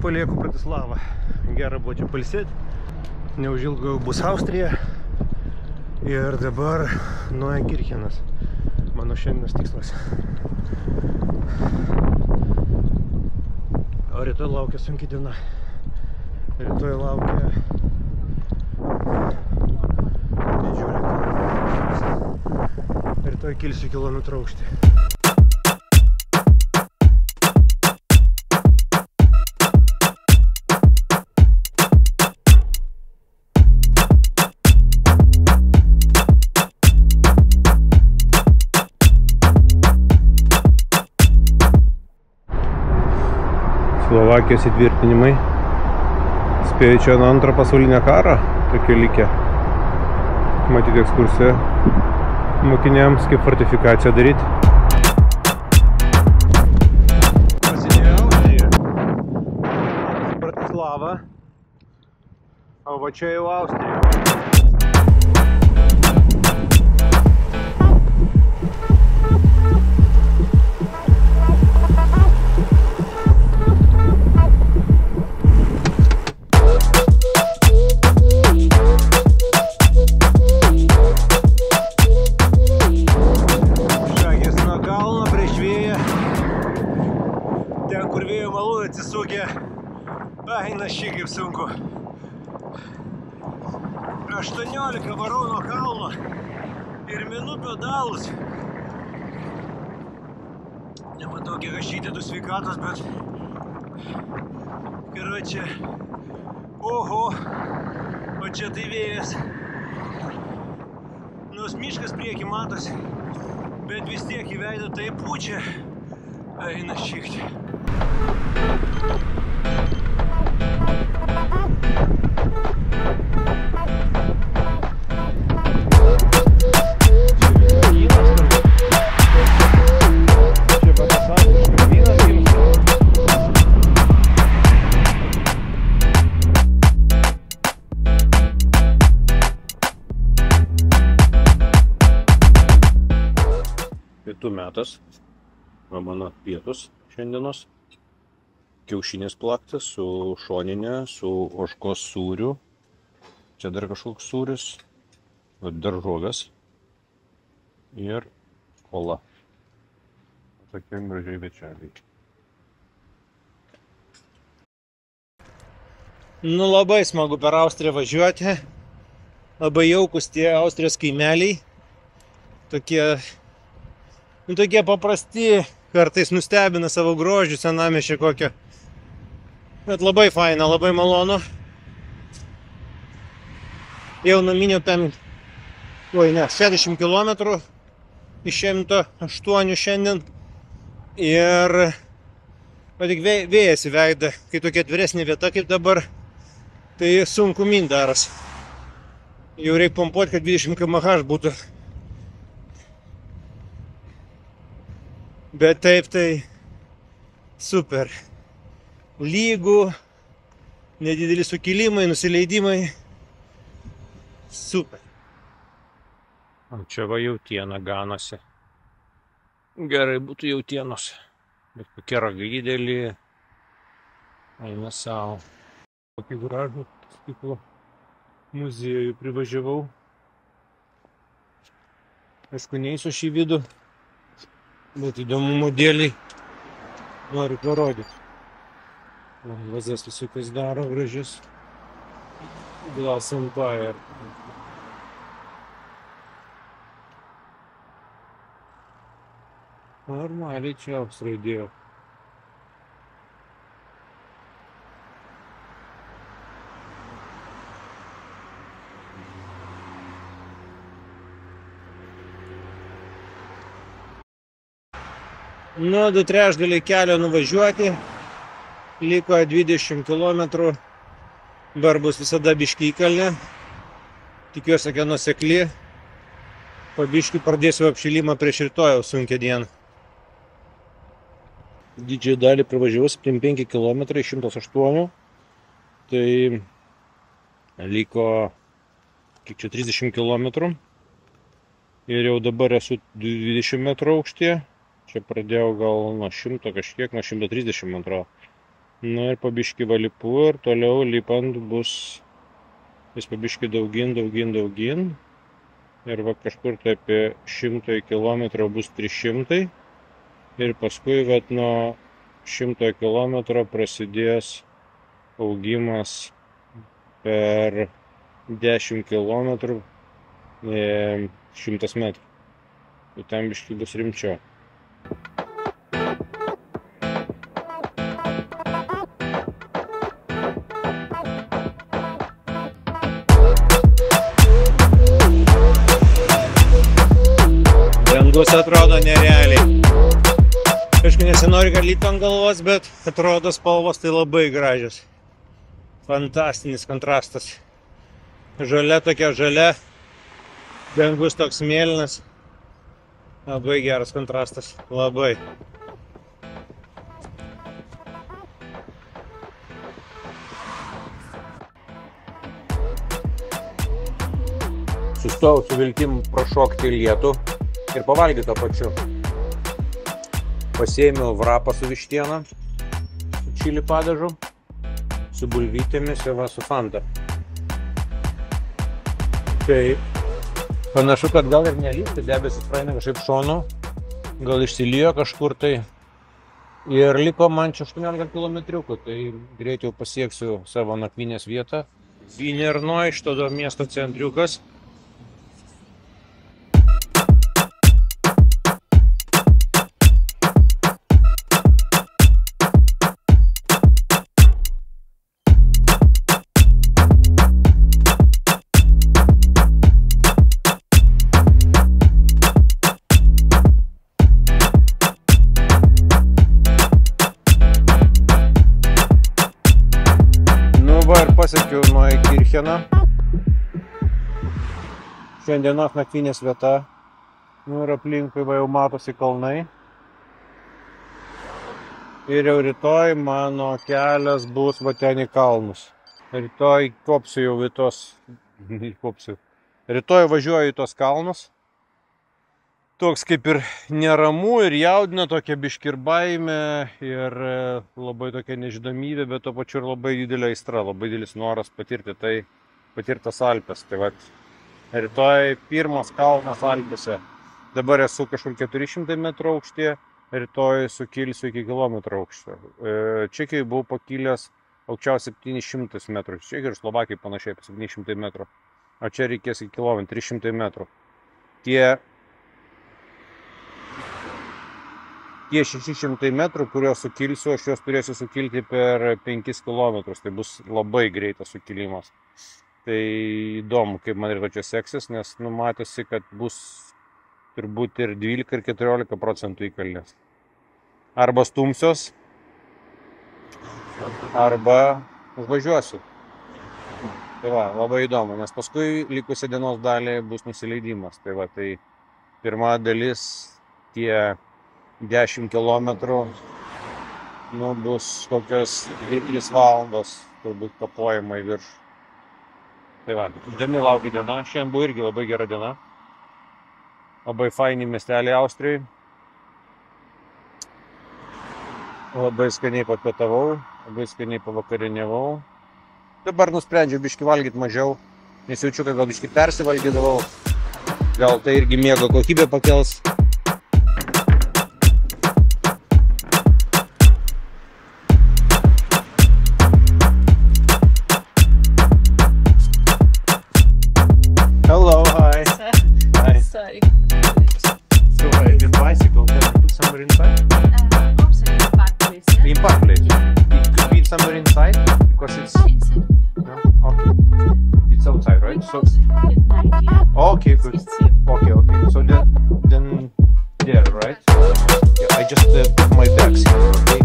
palieku Bratislavą. Gera buvo čia pailsėti. Neužilgo jau bus Austrija. Ir dabar Neuenkirchenas. Mano šiandienos tikslas. O rytoj laukia sunki diena. Rytoj laukia didžiulė kalna. Rytoj kilsiu kilometrų aukštį. Slovakijos įtvirtinimai. Spėju čia nuo Antro pasaulinio karo tokie likę. Matyti ekskursiją mokiniams, kaip fortifikaciją daryti. Prasidėjo Austrija. Bratislava. O va čia jau Austrija. Ten, kur vėjo malūnai atsisukė, eina šį kaip sunku. 18 varau nuo kalno ir minu pedalus. Nematau, kiek aš įdedu sveikatos, bet karočią, oho, o čia tai vėjas. Nors miškas prieki matosi, bet vis tiek į veidą tai pučia. Eina šikti. Pietų metas. Mano pietus šiandienos. Kiaušinis plaktas su šoninė, su ožkos sūriu. Čia dar kažkoks sūris. Daržovės. Ir kola. Tokie gražiai večeliai. Nu, labai smagu per Austriją važiuoti. Labai jaukus tie Austrijos kaimeliai. Tokie paprasti, kartais nustebina savo grožių, senamiesčio kokio. Bet labai faina, labai malonu. Jau naminio 60 km iš 108 šiandien. Ir tik vėjas į veidą, kai tokia atviresnė vieta kaip dabar, tai sunku min daras. Jau reikia pompuoti, kad 20 km/h būtų. Bet taip tai super. Lygų, nedideli sukilimai, nusileidimai. Super. O čia va jautiena ganosi. Gerai būtų jautienos. Bet kokie ragai dideli. Eina savo. Kokį gražų stiklo muziejų privažiavau. Aišku, neįsiu šį vidų. Bet įdomumo dėliai noriu parodyti. Vazas visokias daro gražius. Glass Empire. Normaliai čia apsraidėjau. Nu, 2/3 kelio nuvažiuoti, liko 20 km, dabar bus visada biškį įkalnė, tikiuosi, kad nuosekli, po biškį pradėsiu apšilimą prieš rytojaus sunkią dieną. Didžiąją dalį pravažiavau 75 km iš 108, tai liko kiek čia 30 km ir jau dabar esu 20 metrų aukštyje. Čia pradėjau gal nuo 100 kažkiek, nuo 130 man atrodo. Na ir pabiški valipu ir toliau lipant bus vis pabiški daugin. Ir va kažkur tai apie 100 km bus 300. Ir paskui vat nuo 100 km prasidės augimas per 10 km 100 metrų. Tai tam biški bus rimčiau. Dangus atrodo nerealiai. Aišku, nesinori galyti ant galvos, bet atrodo spalvos tai labai gražios. Fantastinis kontrastas. Žalia tokia žalia, dangus toks mėlynas. Labai geras kontrastas, labai. Sustojau su viltim prašokti lietų ir pavalgyti to pačiu. Pasiėmiau vrapą su vištiena, su čili padažu, su bulvytėmis ir va su fanta. Tai panašu, kad gal ir nelįsti, debesis praeina kažkaip šonu, gal išsilijo kažkur tai. Ir liko man čia 18 km, tai greit jau pasieksiu savo nakvynės vietą. Vynerno iš tada miesto centriukas. Pasiekiau Neukircheną. Šiandienos nakvynės vieta. Ir aplinkui va jau matosi kalnai. Ir jau rytoj mano kelias bus va ten į kalnus. Rytoj kopsiu jau į tos... Rytoj važiuoju į tos kalnus. Toks kaip ir neramu ir jaudina, tokia biški ir baimė ir labai tokia nežinomybė, bet to pačiu ir labai didelė aistra, labai didelis noras patirti tai, patirtas Alpes. Tai vat, rytoj pirmas kalnas Alpėse. Dabar esu kažkur 400 metrų aukštyje, rytoj sukilsiu iki kilometro aukščio. Čekijai buvau pakilęs aukščiausiai 700 metrų. Čekijai ir Slovakijai panašiai apie 700 metrų. O čia reikės iki kilometrų 300 metrų. Tie 600 metrų, kuriuos sukilsiu, aš juos turėsiu sukilti per 5 km. Tai bus labai greitas sukilimas. Tai įdomu, kaip man rytoj čia seksis, nes numatėsi, kad bus turbūt ir 12 ir 14% įkalnės. Arba stumsios, arba užvažiuosiu. Tai va, labai įdomu, nes paskui likusią dienos dalį bus nusileidimas. Tai va, tai pirma dalis tie 10 km bus kokios 2-3 valandos, turbūt kapojama į viršų. Tai va, įdomi laukia diena, šiandien buvo irgi labai gera diena. Labai faini miesteliai Austrijai. Labai skaniai papietavau, labai skaniai pavakarieniavau. Dabar nusprendžiau biški valgyti mažiau, nes jaučiu, kad gal biški persivalgydavau. Gal tai irgi miego kokybė pakels. Hello, hi. Hi. Sorry. So I get bicycle, can I put somewhere inside? Also in the back place, yeah? In park place? It could be somewhere inside? Because it's... Inside. No? Okay. It's outside, right? So... Okay, good. It's here. Okay. So then there, right? Yeah, I just put my bags here, okay?